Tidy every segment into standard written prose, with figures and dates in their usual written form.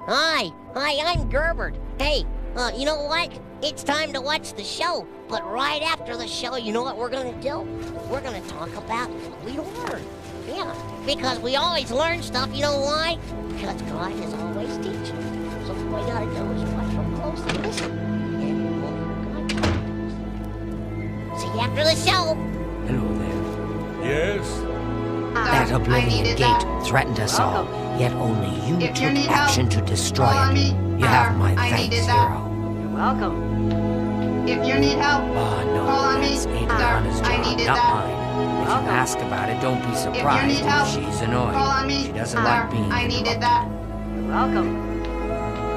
Hi, I'm Gerbert. Hey, you know what? It's time to watch the show. But right after the show, you know what we're gonna do? We're gonna talk about what we learned. Yeah, because we always learn stuff, you know why? Because God is always teaching. So all we gotta do is watch real close and listen. And we'll hear God talk. See you after the show. Hello there. Yes? That oblivion gate threatened us all, yet only you took action to destroy it. You have my thanks, hero. You're welcome. If you need help, Oh, no, call on me. that's Adriana's I job, needed not that. mine. If you ask about it, don't be surprised need help, if she's annoyed. call on me. She doesn't like being I needed interrupted. that. You're welcome.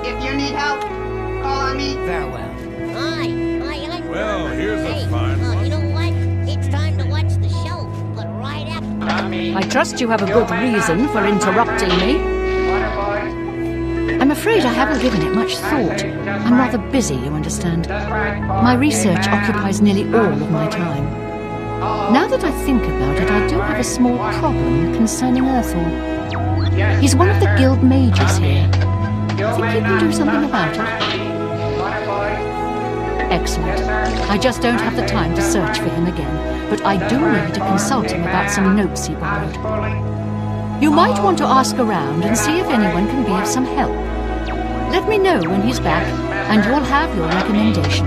If you need help, call on me. Farewell. Hi, I'm Well, Gerbert. here's a Hey, fine one. you know what? It's time to watch the show. But right after... I trust you have a good reason for interrupting me. I'm afraid I haven't given it much thought. I'm rather busy, you understand. My research occupies nearly all of my time. Now that I think about it, I do have a small problem concerning Earthall. He's one of the guild mages here. Think you can do something about it? Excellent. I just don't have the time to search for him again, but I do need to consult him about some notes he borrowed. You might want to ask around and see if anyone can be of some help. Let me know when he's back, and you'll have your recommendation.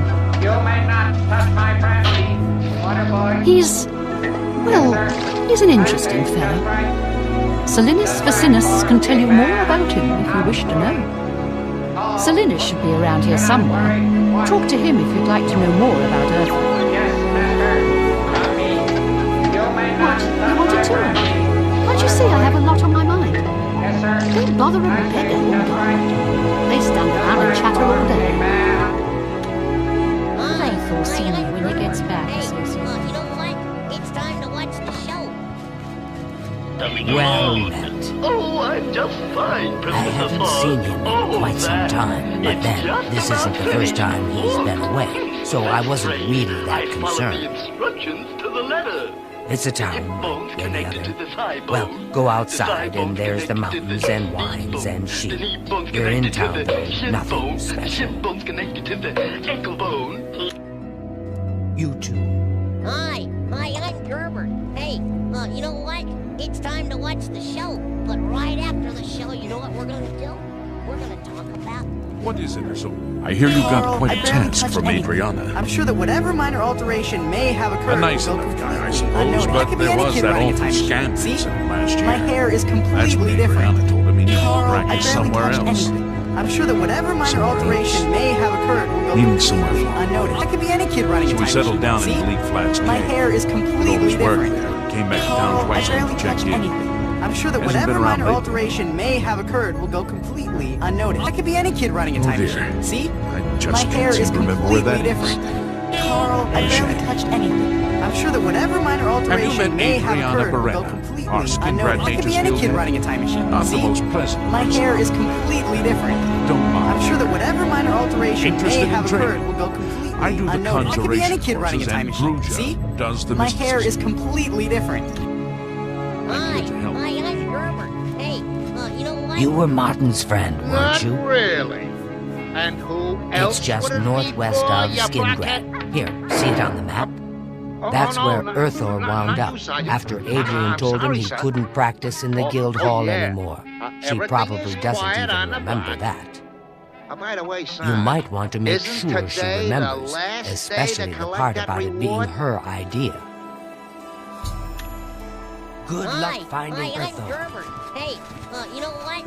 He's an interesting fellow. Salinas Vacinus can tell you more about him if you wish to know. Salinas should be around here somewhere. Talk to him if you'd like to know more about Earth. What? You want a tour? Can't you see I have a lot on my mind? Don't bother a beggar all day. They stand around and chatter all day. Faith will see you when he gets back, Associate. you know what? It's time to watch the show. Well met. Oh, I'm just fine, I Professor haven't Fogg. seen him in quite some time, but then, this isn't the first time he's been away, so I wasn't really that I followed the concerned. instructions to the letter. It's a town Bones like any connected to other. the thigh bone. Well, go The outside thigh and bone there's the connected to mountains the and knee wines bone. and The sheep. knee bone's You're in connected to town, the though. shin Nothing bone. The special. shin bone's connected to the ankle bone. You two. Hi, I'm Gerbert. Hey, you know what? It's time to watch the show. But right after the show, you know what we're gonna do? We're gonna talk about... What is it, so? I hear you got quite a task from Adriana. I'm sure that whatever minor alteration may have occurred A nice will go enough guy, I completely suppose, unnoticed. I but could be there any was kid that running a awful time scam machine. See? incident last year. My hair is That's when completely different. Adriana told him he needed to Carl, I practice barely somewhere touched else. anything. I'm sure that whatever minor Somewhere alteration else. may have occurred will go Meaning somewhere completely far. unnoticed. I could be any kid running So a we time settled machine. down See? in Bleak Flats My Cave. hair is He'd completely always worked different. there and came back Carl, down twice I a barely week to check touched in. anything. I'm sure that Hasn't whatever been around minor lately. alteration may have occurred will go completely unnoticed. I could be any kid running a time dear. machine. See? I My just hair can't is seem to remember where completely that is. different. Carl, I barely Shame. touched anything. I'm sure that whatever minor Have you alteration met may have Adriana occurred will go Beretta? completely Our skin unnoticed. grad I could be any nature's kid field running a time machine. Not the See? most pleasant. My person. hair is completely different. Don't mind. I'm sure that whatever minor alteration Interested may in have trade? occurred will go completely I do the unnoticed. I could be any conjuration kid running a courses time and machine. Gruja See? does the My hair is mysticism. completely different. Hi, here to help. I'm Gerbert. Hey, you know what? You were Martin's friend, weren't Not you? really. And who else It's just would it be northwest for, of you Skingrad. blockhead? Here, see it on the map? Oh, That's no, where no, Earthor no, wound not up you, Sergeant. after Adrian I'm told him sorry, he sir. couldn't practice in the guild hall yeah. anymore. She Everything probably is doesn't quiet even on the remember block. that. By the way, son, You might want to make isn't sure she today the remembers, last day to especially the collect part that about it being reward? her idea. Good Hi, luck finding I'm Earthor. Gerbert. Hey, you know what?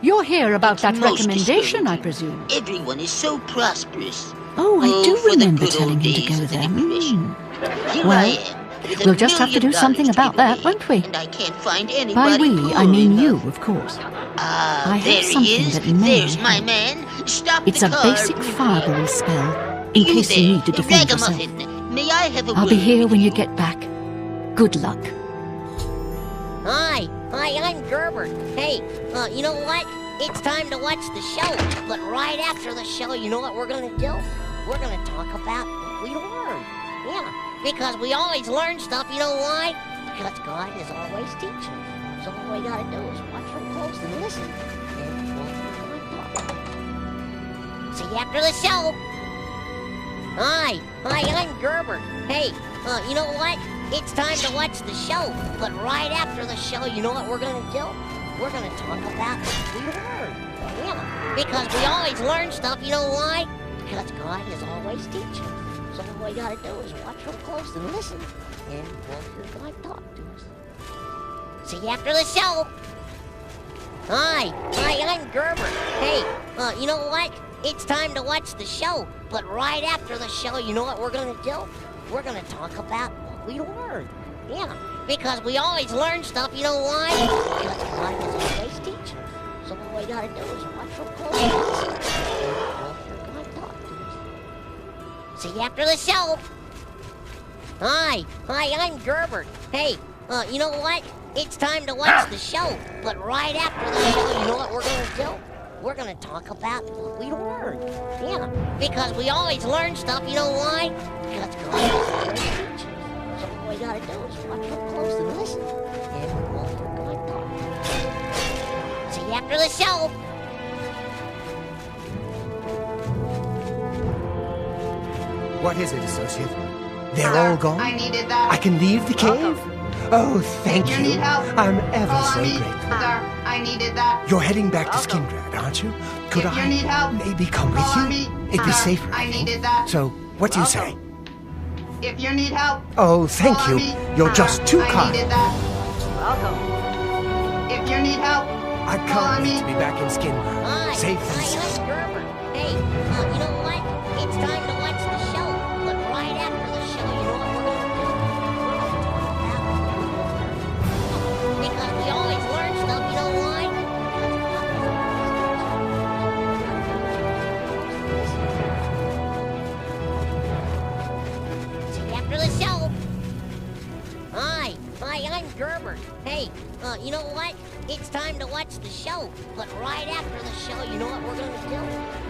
You're here about that Most recommendation, I discouraging. presume. Everyone is so prosperous. Oh, I do for the remember good telling old him to days go of the there. Depression. Here Well, I am, with we'll $1 just have to do million something to about give that, away, won't we? And I can't find anybody By we, cool I mean you, enough. of course. Ah, I have there something he is. that may There's my help. man. Stop It's the a car. basic fireball spell, in case you need to defend yourself. Ragamuffin, may I have a I'll word be here with when you get back. Good luck. Hi, I'm Gerbert. Hey, you know what? It's time to watch the show. But right after the show, you know what we're gonna do? We're gonna talk about what we learned. Yeah, because we always learn stuff, you know why? Because God is always teaching. So all we gotta do is watch real close and listen. And we'll See you after the show. Hi, I'm Gerbert. Hey, you know what? It's time to watch the show. But right after the show, you know what we're gonna do? We're gonna talk about what we learn. Yeah, because we always learn stuff. You know why? Because God is always teaching. So all we gotta do is watch real close and listen, and we'll hear God talk to us. See you after the show. Hi, I'm Gerbert. Hey, you know what? It's time to watch the show. But right after the show, you know what we're gonna do? We're gonna talk about what we learn. Yeah, because we always learn stuff. You know why? Because God is always teaching. So all we gotta do is watch real close and listen, and we'll hear God talk to us. See you after the show. Hi, I'm Gerbert. Hey, you know what? It's time to watch the show. But right after the show, you know what we're gonna do? We're gonna talk about what we learn. Yeah, because we always learn stuff. You know why? Because God is always teaching. So all we gotta do is watch real close and listen, and we'll hear God talk to us. See you after the show. What is it, associate? They're all gone? I needed that. I can leave the cave? Oh, thank If you. need help, I'm ever call so on me. grateful. Sir, I needed that. You're heading back to Skingrad, aren't you? Could If you I need help, maybe come call on with me. you? It'd be Sir, safer. I think. needed that. So, what do you say? If you need help, Oh, thank call on you. me. You're just too I kind. needed that. Welcome. If you need help, I call on can't wait me. to be back in Skingrad. Hi, Safe and I'm sound. Gerbert. Hey, you know what? It's time to watch the show. But right after the show, you know what we're gonna do? We're gonna talk about what we learn. Because we always learn stuff. You know why? See you after the show. Hi, I'm Gerbert. Hey, you know what? It's time to watch the show. But right after the show, you know what we're gonna do?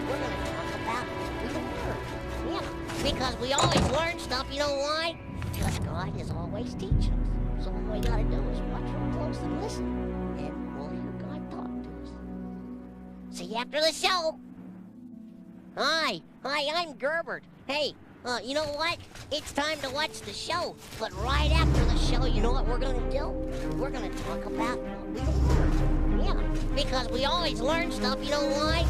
We're gonna talk about what we learn. Yeah, because we always learn stuff. You know why? Because God is always teaching us. So all we gotta do is watch real close and listen, and we'll hear God talk to us. See you after the show. Hi, I'm Gerbert. Hey, you know what? It's time to watch the show. But right after the show, you know what we're gonna do? We're gonna talk about what we learn. Yeah, because we always learn stuff. You know why?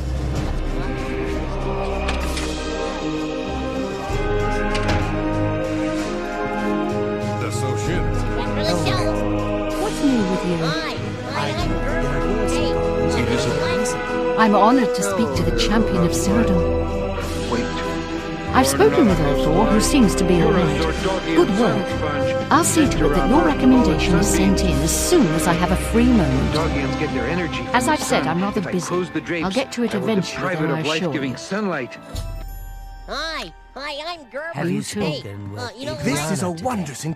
Associate. After the show. What's new with you? Hi, I'm Gerbert. Hey, you know what? I'm honored to speak to the champion of Cyrodiil. I've spoken with Ulthor, who seems to be alright. Good work. I'll see to it that your recommendation is sent in as soon as I have a free moment. As I've said, I'm rather busy. I'll get to it eventually, though, I assure you. Sunlight. Hi, I'm Gerbert. Have you Hey, spoken with you know This what? is a Diana today? wondrous